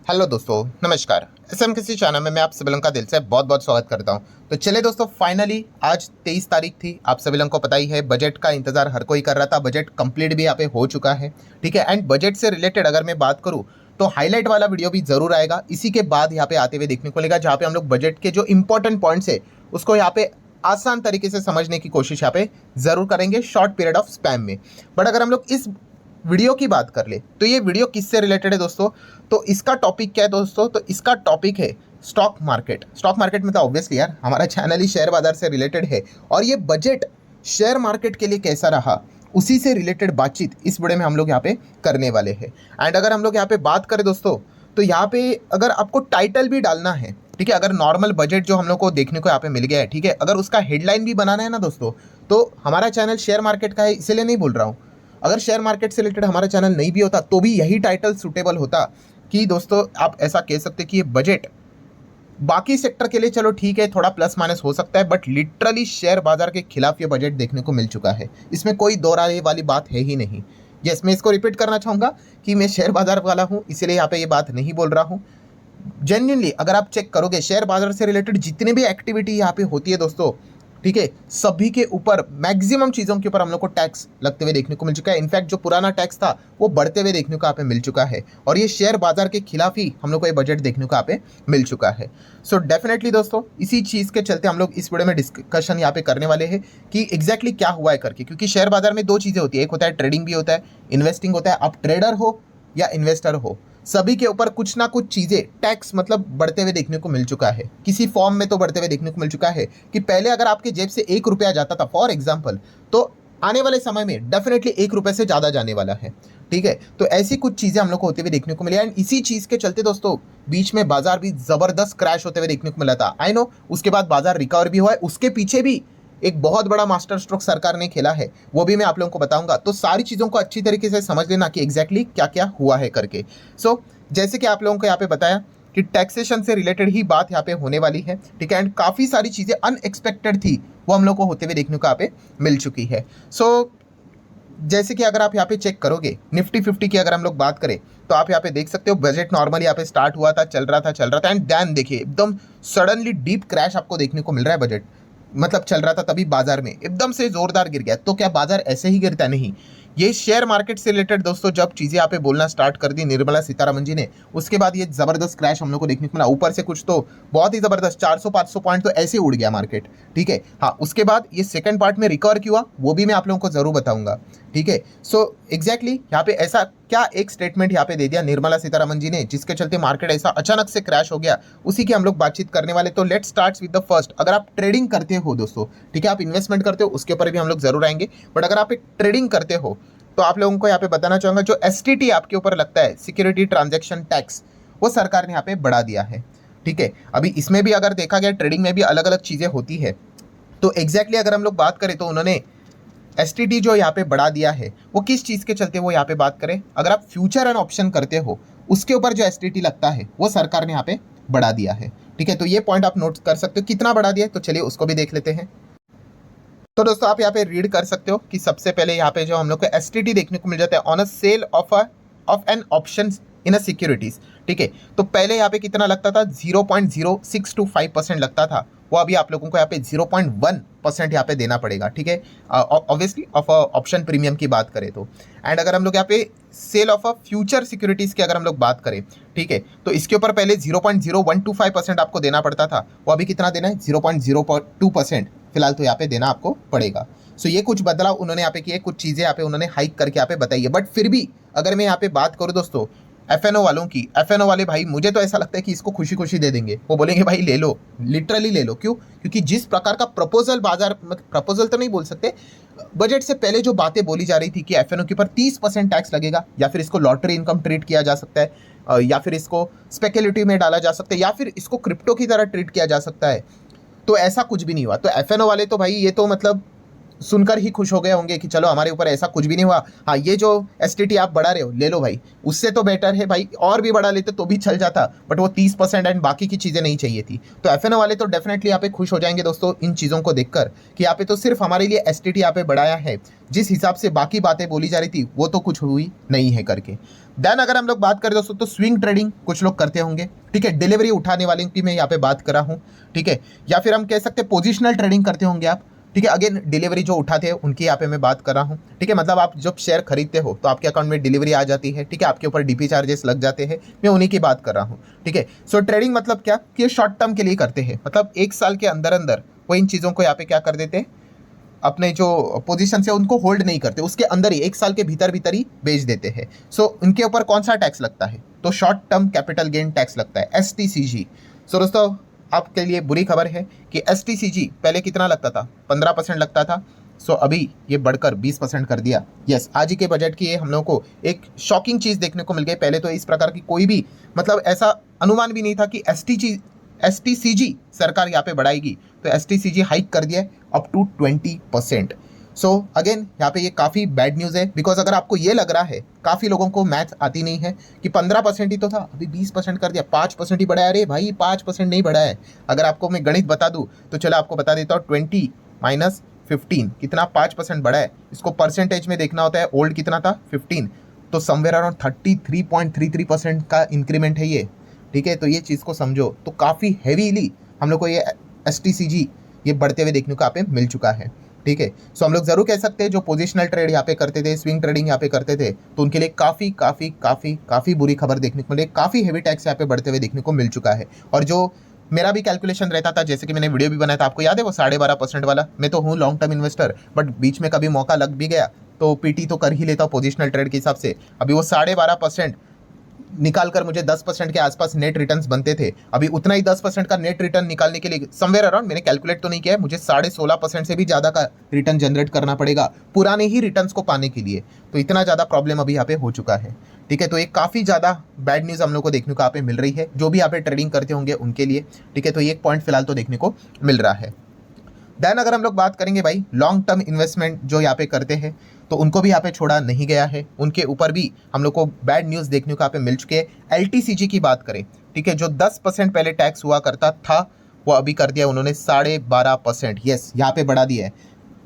Hello दोस्तों, नमस्कार। SM किसी चैनल में मैं आप सभी लोगों का दिल से बहुत बहुत स्वागत करता हूं। तो चलिए दोस्तों, फाइनली आज 23 तारीख थी। आप सभी लोगों को पता ही है, बजट का इंतजार हर कोई कर रहा था। बजट कंप्लीट भी यहाँ पे हो चुका है, ठीक है। एंड बजट से रिलेटेड अगर मैं बात करूँ तो हाईलाइट वाला वीडियो भी जरूर आएगा इसी के बाद यहाँ पे आते हुए देखने को मिलेगा, जहाँ पे हम लोग बजट के जो इंपॉर्टेंट पॉइंट्स है उसको यहाँ पे आसान तरीके से समझने की कोशिश यहाँ पे जरूर करेंगे शॉर्ट पीरियड ऑफ स्पैम में। बट अगर हम लोग इस वीडियो की बात कर ले तो ये वीडियो किससे रिलेटेड है दोस्तों? तो इसका टॉपिक क्या है दोस्तों? तो इसका टॉपिक है स्टॉक मार्केट। स्टॉक मार्केट में तो ऑब्वियसली यार हमारा चैनल ही शेयर बाजार से रिलेटेड है, और ये बजट शेयर मार्केट के लिए कैसा रहा उसी से रिलेटेड बातचीत इस वीडियो में हम लोग यहाँ पे करने वाले हैं। एंड अगर हम लोग यहाँ पे बात करें दोस्तों, तो यहाँ पे अगर आपको टाइटल भी डालना है, ठीक है, अगर नॉर्मल बजट जो हम लोग को देखने को यहाँ पे मिल गया है, ठीक है, अगर उसका हेडलाइन भी बनाना है ना दोस्तों, तो हमारा चैनल शेयर मार्केट का है इसीलिए नहीं बोल रहा हूँ। अगर शेयर मार्केट से रिलेटेड हमारा चैनल नहीं भी होता तो भी यही टाइटल सूटेबल होता कि दोस्तों आप ऐसा कह सकते कि ये बजट बाकी सेक्टर के लिए चलो ठीक है, थोड़ा प्लस माइनस हो सकता है, बट लिटरली शेयर बाजार के खिलाफ ये बजट देखने को मिल चुका है। इसमें कोई दोहराने वाली बात है ही नहीं। यस, मैं इसको रिपीट करना चाहूँगा कि मैं शेयर बाजार वाला हूँ, इसीलिए यहाँ पे ये बात नहीं बोल रहा हूँ। जेन्युइनली अगर आप चेक करोगे शेयर बाजार से रिलेटेड जितनी भी एक्टिविटी यहाँ पे होती है दोस्तों, ठीक है, सभी के ऊपर मैक्सिमम चीज़ों के ऊपर हम लोग को टैक्स लगते हुए देखने को मिल चुका है। इनफैक्ट जो पुराना टैक्स था वो बढ़ते हुए देखने को यहाँ पे मिल चुका है, और ये शेयर बाजार के खिलाफ ही हम लोग को ये बजट देखने को यहाँ पे मिल चुका है। सो डेफिनेटली दोस्तों, इसी चीज़ के चलते हम लोग इस वीडियो में डिस्कशन यहाँ पे करने वाले हैं कि एग्जैक्टली क्या हुआ है करके। क्योंकि शेयर बाजार में दो चीज़ें होती है, एक होता है ट्रेडिंग भी होता है, इन्वेस्टिंग होता है। आप ट्रेडर हो या इन्वेस्टर हो, सभी के ऊपर कुछ ना कुछ चीजें टैक्स मतलब बढ़ते हुए देखने को मिल चुका है। किसी फॉर्म में तो बढ़ते हुए देखने को मिल चुका है कि पहले अगर आपके जेब से 1 रुपया जाता था फॉर एग्जाम्पल, तो आने वाले समय में डेफिनेटली 1 रुपये से ज्यादा जाने वाला है, ठीक है। तो ऐसी कुछ चीजें हम लोग को होते हुए देखने को मिली, एंड इसी चीज के चलते दोस्तों बीच में बाजार भी जबरदस्त क्रैश होते हुए देखने को मिला था। आई नो उसके बाद बाजार रिकवर भी हुआ है, उसके पीछे भी एक बहुत बड़ा मास्टर स्ट्रोक सरकार ने खेला है, वो भी मैं आप लोगों को बताऊंगा। तो सारी चीज़ों को अच्छी तरीके से समझ लेना कि एग्जैक्टली क्या क्या हुआ है करके। सो जैसे कि आप लोगों को यहाँ पे बताया कि टैक्सेशन से रिलेटेड ही बात यहाँ पे होने वाली है, ठीक है। एंड काफ़ी सारी चीज़ें अनएक्सपेक्टेड थी वो हम लोग को होते हुए देखने को यहाँ पे मिल चुकी है। सो जैसे कि अगर आप यहाँ पे चेक करोगे निफ्टी 50 की अगर हम लोग बात करें, तो आप यहाँ पे देख सकते हो बजट नॉर्मली यहाँ पे स्टार्ट हुआ था, चल रहा था एंड देन देखिए एकदम सडनली डीप क्रैश आपको देखने को मिल रहा है। बजट मतलब चल रहा था तभी बाजार में एकदम से जोरदार गिर गया। तो क्या बाजार ऐसे ही गिरता? नहीं। ये शेयर मार्केट से रिलेटेड दोस्तों जब चीजें यहाँ पे बोलना स्टार्ट कर दी निर्मला सीतारमन जी ने, उसके बाद ये जबरदस्त क्रैश हम लोग को देखने को मिला। ऊपर से कुछ तो बहुत ही जबरदस्त 400-500 पॉइंट तो ऐसे उड़ गया मार्केट, ठीक है। हाँ, उसके बाद ये सेकंड पार्ट में रिकवर क्यों हुआ वो भी मैं आप लोगों को जरूर बताऊंगा, ठीक है। सो एग्जैक्टली यहाँ पे ऐसा क्या एक स्टेटमेंट यहाँ पे दे दिया निर्मला सीतारमन जी ने जिसके चलते मार्केट ऐसा अचानक से क्रैश हो गया, उसी की हम लोग बातचीत करने वाले। तो let's start with the first. अगर आप ट्रेडिंग करते हो दोस्तों, ठीक है, आप इन्वेस्टमेंट करते हो उसके ऊपर भी हम लोग जरूर आएंगे, बट अगर आप एक ट्रेडिंग करते हो तो आप लोगों को यहाँ पे बताना चाहूंगा जो एसटीटी आपके ऊपर लगता है, सिक्योरिटी ट्रांजैक्शन टैक्स, वो सरकार ने यहाँ पे बढ़ा दिया है, ठीक है। अभी इसमें भी अगर देखा गया ट्रेडिंग में भी अलग अलग चीजें होती है, तो एग्जैक्टली अगर हम लोग बात करें तो उन्होंने एसटीटी जो यहाँ पे बढ़ा दिया है वो किस चीज़ के चलते वो यहाँ पे बात करें, अगर आप फ्यूचर एंड ऑप्शन करते हो उसके ऊपर जो एसटीटी लगता है वो सरकार ने यहाँ पे बढ़ा दिया है, ठीक है। तो ये पॉइंट आप नोट कर सकते हो कितना बढ़ा दिया है, तो चलिए उसको भी देख लेते हैं। तो दोस्तों आप यहाँ पे रीड कर सकते हो कि सबसे पहले यहाँ पे जो हम लोग को एसटीटी देखने को मिल जाता है on a sale of an option in a securities, ठीक है। तो पहले यहाँ पे कितना लगता था, 0.0625% लगता था, वो अभी आप लोगों को यहाँ पे 0.1% यहाँ पे देना पड़ेगा, ठीक है। ऑब्वियसली ऑफ ऑप्शन प्रीमियम की बात करें तो। एंड अगर हम लोग यहाँ पे sale of a future securities की अगर हम लोग बात करें, ठीक है, तो इसके ऊपर पहले 0.0125% आपको देना पड़ता था, वो अभी कितना देना है, 0.02% फिलहाल तो यहाँ पे देना आपको पड़ेगा। सो ये कुछ बदलाव उन्होंने यहाँ पे किए, कुछ चीज़ें यहाँ पे उन्होंने हाइक करके यहाँ पे बताई है। बट फिर भी अगर मैं यहाँ पे बात करूँ दोस्तों एफएनओ वालों की, एफएनओ वाले भाई मुझे तो ऐसा लगता है कि इसको खुशी खुशी दे देंगे। वो बोलेंगे भाई ले लो, लिटरली ले लो। क्यों? क्योंकि जिस प्रकार का प्रपोजल बाजार, प्रपोजल तो नहीं बोल सकते, बजट से पहले जो बातें बोली जा रही थी कि एफएनओ के ऊपर 30% टैक्स लगेगा, या फिर इसको लॉटरी इनकम ट्रीट किया जा सकता है, या फिर इसको स्पेकुलेटिव में डाला जा सकता है, या फिर इसको क्रिप्टो की तरह ट्रीट किया जा सकता है, तो ऐसा कुछ भी नहीं हुआ। तो एफएनओ वाले तो भाई ये तो मतलब सुनकर ही खुश हो गए होंगे कि चलो हमारे ऊपर ऐसा कुछ भी नहीं हुआ। हाँ, ये जो एसटीटी आप बढ़ा रहे हो ले लो भाई, उससे तो बेटर है भाई, और भी बढ़ा लेते तो भी चल जाता, बट वो 30% एंड बाकी की चीज़ें नहीं चाहिए थी। तो एफएनओ वाले तो डेफिनेटली यहाँ पे खुश हो जाएंगे दोस्तों इन चीज़ों को देखकर कि यहाँ पे तो सिर्फ हमारे लिए एसटीटी यहाँ पे बढ़ाया है, जिस हिसाब से बाकी बातें बोली जा रही थी वो तो कुछ हुई नहीं है करके। देन अगर हम लोग बात करें दोस्तों तो स्विंग ट्रेडिंग कुछ लोग करते होंगे, ठीक है, डिलीवरी उठाने वाले की मैं यहाँ पे बात कर रहा हूँ, ठीक है, या फिर हम कह सकते हैं पोजिशनल ट्रेडिंग करते होंगे आप, ठीक है, अगेन डिलीवरी जो उठाते हैं उनकी यहाँ पे मैं बात कर रहा हूँ, ठीक है, मतलब आप जब शेयर खरीदते हो तो आपके अकाउंट में डिलीवरी आ जाती है, ठीक है, आपके ऊपर डीपी चार्जेस लग जाते हैं, मैं उन्हीं की बात कर रहा हूँ, ठीक है। सो ट्रेडिंग मतलब क्या कि शॉर्ट टर्म के लिए करते हैं, मतलब एक साल के अंदर अंदर वो इन चीज़ों को यहाँ पे क्या कर देते हैं, अपने जो पोजीशन है उनको होल्ड नहीं करते, उसके अंदर ही एक साल के भीतर भीतर ही बेच देते हैं। सो उनके ऊपर कौन सा टैक्स लगता है, तो short term capital gain tax लगता है, एसटीसीजी। सो दोस्तों आपके लिए बुरी खबर है कि एसटीसीजी पहले कितना लगता था, 15% लगता था। सो अभी ये बढ़कर 20% कर दिया। यस, आज ही के बजट की ये हम लोगों को एक शॉकिंग चीज़ देखने को मिल गई। पहले तो इस प्रकार की कोई भी मतलब ऐसा अनुमान भी नहीं था कि एसटीसीजी सरकार यहाँ पे बढ़ाएगी, तो एसटीसीजी हाइक कर दिया है अप टू 20%। सो अगेन यहाँ पे ये काफ़ी बैड न्यूज़ है, बिकॉज अगर आपको ये लग रहा है, काफ़ी लोगों को मैथ आती नहीं है कि 15% ही तो था, अभी 20% कर दिया, 5% ही बढ़ाया। अरे भाई 5% नहीं बढ़ाया है। अगर आपको मैं गणित बता दूँ तो चलो आपको बता देता हूँ, 20 माइनस 15 कितना, 5% बढ़ा है। इसको परसेंटेज में देखना होता है, ओल्ड कितना था 15, तो समवेयर अराउंड 33.33% का इंक्रीमेंट है ये, ठीक है। तो ये चीज़ को समझो, तो काफ़ी हैवीली हम लोग को ये एसटीसीजी ये बढ़ते हुए देखने को यहाँ पे मिल चुका है, ठीक है। सो हम लोग जरूर कह सकते हैं जो पोजिशनल ट्रेड यहाँ पे करते थे, स्विंग ट्रेडिंग यहाँ पे करते थे, तो उनके लिए काफ़ी काफ़ी काफ़ी काफ़ी बुरी खबर देखने को मिली, काफ़ी हेवी टैक्स यहाँ पे बढ़ते हुए देखने को मिल चुका है। और जो मेरा भी कैलकुलेशन रहता था, जैसे कि मैंने वीडियो भी बनाया था, आपको याद है वो 12.5% वाला, मैं तो हूँ लॉन्ग टर्म इन्वेस्टर, बट बीच में कभी मौका लग भी गया तो पीटी तो कर ही लेता हूँ पोजिशनल ट्रेड के हिसाब से। अभी वो 12.5% निकाल कर मुझे 10% के आसपास नेट रिटर्न्स बनते थे। अभी उतना ही 10% का नेट रिटर्न निकालने के लिए समवेयर अराउंड, मैंने कैलकुलेट तो नहीं किया है, मुझे 16.5% से भी ज़्यादा का रिटर्न जनरेट करना पड़ेगा पुराने ही रिटर्न्स को पाने के लिए। तो इतना ज़्यादा प्रॉब्लम अभी यहाँ पे हो चुका है, ठीक है। तो ये काफ़ी ज़्यादा बैड न्यूज़ हम लोग को देखने को यहाँ पे मिल रही है, जो भी यहाँ पे ट्रेडिंग करते होंगे उनके लिए, ठीक है। तो ये एक पॉइंट फिलहाल तो देखने को मिल रहा है। देन अगर हम लोग बात करेंगे भाई लॉन्ग टर्म इन्वेस्टमेंट जो यहाँ पे करते हैं, तो उनको भी यहाँ पे छोड़ा नहीं गया है, उनके ऊपर भी हम लोग को बैड न्यूज़ देखने को यहाँ पे मिल चुके हैं। एलटीसीजी की बात करें, ठीक है, जो 10% पहले टैक्स हुआ करता था वो अभी कर दिया उन्होंने 12.5%। यस, यहाँ पे बढ़ा दिया है,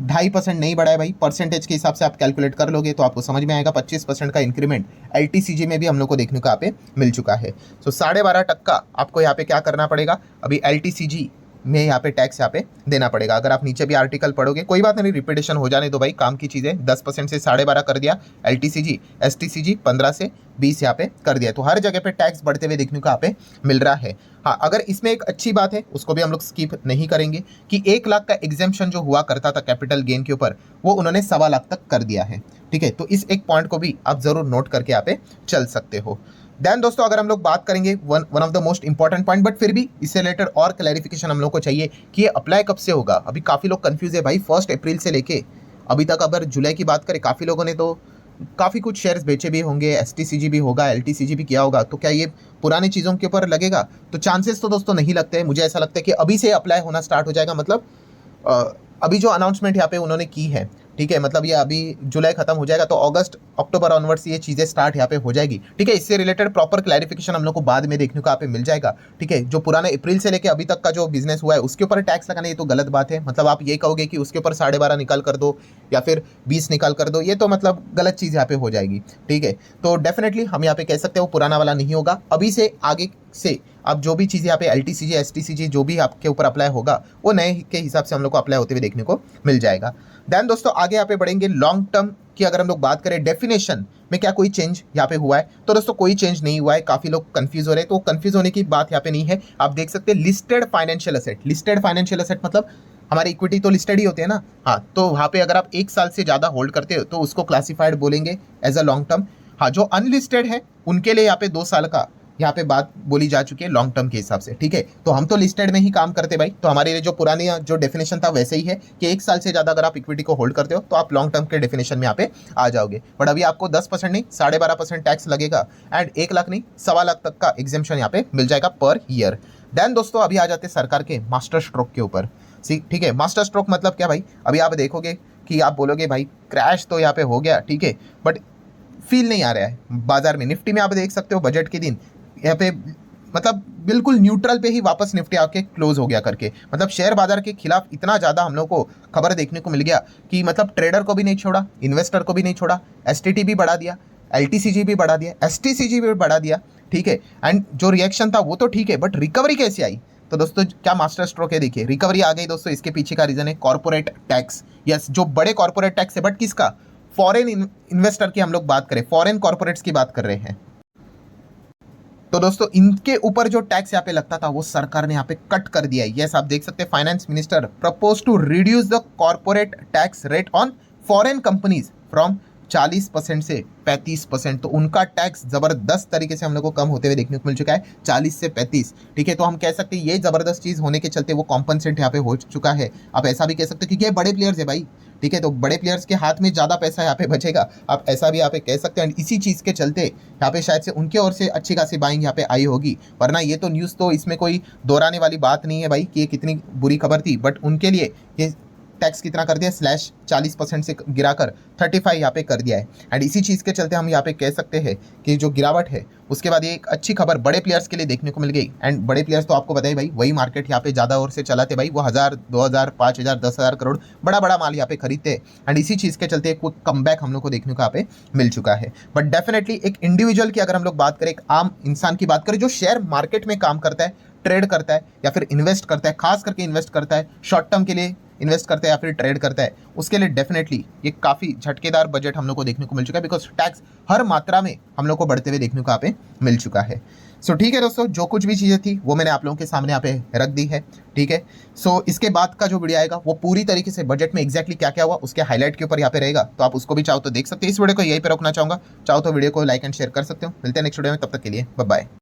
2.5% नहीं बढ़ा है भाई। परसेंटेज के हिसाब से आप कैलकुलेट कर लोगे तो आपको समझ में आएगा, 25% का इंक्रीमेंट एलटीसीजी में भी हम लोग को देखने को यहाँ पे मिल चुका है। सो 12.5% आपको यहाँ पे क्या करना पड़ेगा, अभी एलटीसीजी में यहाँ पे टैक्स यहाँ पे देना पड़ेगा। अगर आप नीचे भी आर्टिकल पढ़ोगे, कोई बात नहीं, रिपीटेशन हो जाने दो भाई, काम की चीज़ें। 10% से 12.5 कर दिया एलटीसीजी, एसटीसीजी 15 से 20 यहाँ पे कर दिया, तो हर जगह पे टैक्स बढ़ते हुए देखने को यहाँ पे मिल रहा है। हाँ, अगर इसमें एक अच्छी बात है, उसको भी हम लोग स्किप नहीं करेंगे, कि 1 लाख का एग्जेम्पशन जो हुआ करता था कैपिटल गेन के ऊपर, वो उन्होंने 1.25 लाख तक कर दिया है, ठीक है। तो इस एक पॉइंट को भी आप जरूर नोट करके यहाँ पे चल सकते हो। देन दोस्तों अगर हम लोग बात करेंगे one of the most important point, but फिर भी इससे रिलेटेड और क्लैरिफिकेशन हम लोग को चाहिए कि ये अप्लाई कब से होगा। अभी काफ़ी लोग कंफ्यूज है भाई, 1 अप्रैल से लेके अभी तक। अगर जुलाई की बात करें, काफ़ी लोगों ने तो काफ़ी कुछ शेयर्स बेचे भी होंगे, एसटीसीजी भी होगा, एलटीसीजी भी किया होगा, तो क्या ये पुरानी चीज़ों के ऊपर लगेगा? तो चांसेस तो दोस्तों नहीं लगते हैं। मुझे ऐसा लगता है कि अभी से अप्लाई होना स्टार्ट हो जाएगा, मतलब अभी जो अनाउंसमेंट यहाँ पे उन्होंने की है, ठीक है, मतलब ये अभी जुलाई खत्म हो जाएगा तो अगस्त अक्टूबर ऑनवर्ड्स ये चीज़ें स्टार्ट यहाँ पे हो जाएगी, ठीक है। इससे रिलेटेड प्रॉपर क्लैरिफिकेशन हम लोग को बाद में देखने को यहाँ पे मिल जाएगा, ठीक है। जो पुराने अप्रैल से लेके अभी तक का जो बिजनेस हुआ है उसके ऊपर टैक्स लगाना, ये तो गलत बात है। मतलब आप ये कहोगे कि उसके ऊपर 12.5 निकाल कर दो या फिर 20 निकाल कर दो, ये तो मतलब गलत चीज़ यहाँ पे हो जाएगी, ठीक है। तो डेफिनेटली हम यहाँ पे कह सकते हैं वो पुराना वाला नहीं होगा। अभी से आगे से अब जो भी चीज़ें यहाँ पे एलटीसीजी एसटीसीजी जो भी आपके ऊपर अप्लाई होगा, वो नए के हिसाब से हम लोग को अप्लाई होते हुए देखने को मिल जाएगा। देन दोस्तों आगे यहाँ पे बढ़ेंगे, लॉन्ग टर्म की अगर हम लोग बात करें, डेफिनेशन में क्या कोई चेंज यहाँ पे हुआ है? तो दोस्तों कोई चेंज नहीं हुआ है। काफ़ी लोग कंफ्यूज हो रहे हैं, तो कंफ्यूज होने की बात यहाँ पे नहीं है। आप देख सकते हैं listed financial asset, listed financial asset मतलब हमारी इक्विटी तो लिस्टेड ही होते हैं ना, हाँ। तो वहाँ पे अगर आप 1 साल से ज़्यादा होल्ड करते हो तो उसको क्लासिफाइड बोलेंगे एज अ लॉन्ग टर्म। हाँ, जो अनलिस्टेड है उनके लिए यहाँ पे 2 साल का यहाँ पे बात बोली जा चुकी है लॉन्ग टर्म के हिसाब से, ठीक है। तो हम तो लिस्टेड में ही काम करते भाई, तो हमारे लिए जो पुरानी जो डेफिनेशन था वैसे ही है कि 1 साल से ज़्यादा अगर आप इक्विटी को होल्ड करते हो तो आप लॉन्ग टर्म के डेफिनेशन में यहाँ पे आ जाओगे। बट अभी आपको 10% नहीं 12.5% टैक्स लगेगा, एंड 1 लाख नहीं 1.25 लाख तक का एग्जेम्पशन यहाँ पे मिल जाएगा पर ईयर। देन दोस्तों अभी आ जाते हैं सरकार के मास्टर स्ट्रोक के ऊपर, ठीक है। मास्टर स्ट्रोक मतलब क्या भाई? अभी आप देखोगे कि आप बोलोगे भाई क्रैश तो यहाँ पे हो गया, ठीक है, बट फील नहीं आ रहा है बाजार में। निफ्टी में आप देख सकते हो बजट के दिन यहाँ पे मतलब बिल्कुल न्यूट्रल पे ही वापस निफ्टी आके क्लोज हो गया करके, मतलब शेयर बाजार के खिलाफ इतना ज़्यादा हम लोग को खबर देखने को मिल गया कि मतलब ट्रेडर को भी नहीं छोड़ा, इन्वेस्टर को भी नहीं छोड़ा, एसटीटी भी बढ़ा दिया, एलटीसीजी भी बढ़ा दिया, एसटीसीजी भी बढ़ा दिया, ठीक है। एंड जो रिएक्शन था वो तो ठीक है, बट रिकवरी कैसे आई? तो दोस्तों क्या मास्टर स्ट्रोक है, देखिए रिकवरी आ गई दोस्तों। इसके पीछे का रीजन है कॉर्पोरेट टैक्स। यस, जो बड़े कॉर्पोरेट टैक्स है, बट किसका? फॉरेन इन्वेस्टर की हम लोग बात करें, फॉरेन कॉर्पोरेट्स की बात कर रहे हैं। तो दोस्तों इनके ऊपर जो टैक्स यहाँ पे लगता था वो सरकार ने यहाँ पे कट कर दिया है। यस, आप देख सकते हैं finance minister propose to reduce the corporate tax rate on foreign companies from 40% से 35%। तो उनका टैक्स जबरदस्त तरीके से हम लोग को कम होते हुए देखने को मिल चुका है, 40 से 35, ठीक है। तो हम कह सकते हैं ये जबरदस्त चीज़ होने के चलते वो कॉम्पनसेट यहाँ पे हो चुका है। आप ऐसा भी कह सकते हो क्योंकि ये बड़े प्लेयर्स है भाई, ठीक है, तो बड़े प्लेयर्स के हाथ में ज़्यादा पैसा यहाँ पे बचेगा, आप ऐसा भी यहाँ पे कह सकते हैं। इसी चीज़ के चलते यहाँ पे शायद से उनके ओर से अच्छी खासी बाइंग यहाँ पे आई होगी, वरना ये तो न्यूज़ तो इसमें कोई दोहराने वाली बात नहीं है भाई कि ये कितनी बुरी खबर थी। बट उनके लिए ये टैक्स कितना कर दिया, स्लैश 40% से गिराकर 35 यहाँ पे कर दिया है। एंड इसी चीज़ के चलते हम यहाँ पे कह सकते हैं कि जो गिरावट है उसके बाद ये एक अच्छी खबर बड़े प्लेयर्स के लिए देखने को मिल गई। एंड बड़े प्लेयर्स तो आपको बताइए भाई वही मार्केट यहाँ पे ज़्यादा ओर से चलाते भाई, वो 1000, 2000, 5000, 10,000 करोड़ बड़ा बड़ा माल यहाँ पे खरीदते। एंड इसी चीज़ के चलते एक कमबैक हम लोग को देखने को यहाँ पे मिल चुका है। बट डेफिनेटली एक इंडिविजुअल की अगर हम लोग बात करें, एक आम इंसान की बात करें जो शेयर मार्केट में काम करता है, ट्रेड करता है या फिर इन्वेस्ट करता है, खास करके इन्वेस्ट करता है, शॉर्ट टर्म के लिए इन्वेस्ट करता है या फिर ट्रेड करता है, उसके लिए डेफिनेटली ये काफ़ी झटकेदार बजट हम लोग को देखने को मिल चुका है, बिकॉज टैक्स हर मात्रा में हम लोग को बढ़ते हुए देखने को यहाँ पे मिल चुका है। सो ठीक है दोस्तों, जो कुछ भी चीज़ें थी वो मैंने आप लोगों के सामने यहाँ पे रख दी है, ठीक है। सो इसके बाद का जो वीडियो आएगा वो पूरी तरीके से बजट में एक्जैक्टली क्या क्या हुआ उसके हाईलाइट के ऊपर यहाँ पे रहेगा, तो आप उसको भी चाहो तो देख सकते हैं। इस वीडियो को यहीं पे रोकना चाहूँगा, चाहो तो वीडियो को लाइक एंड शेयर कर सकते हो। मिलते हैं नेक्स्ट वीडियो में, तब तक के लिए बाय बाय।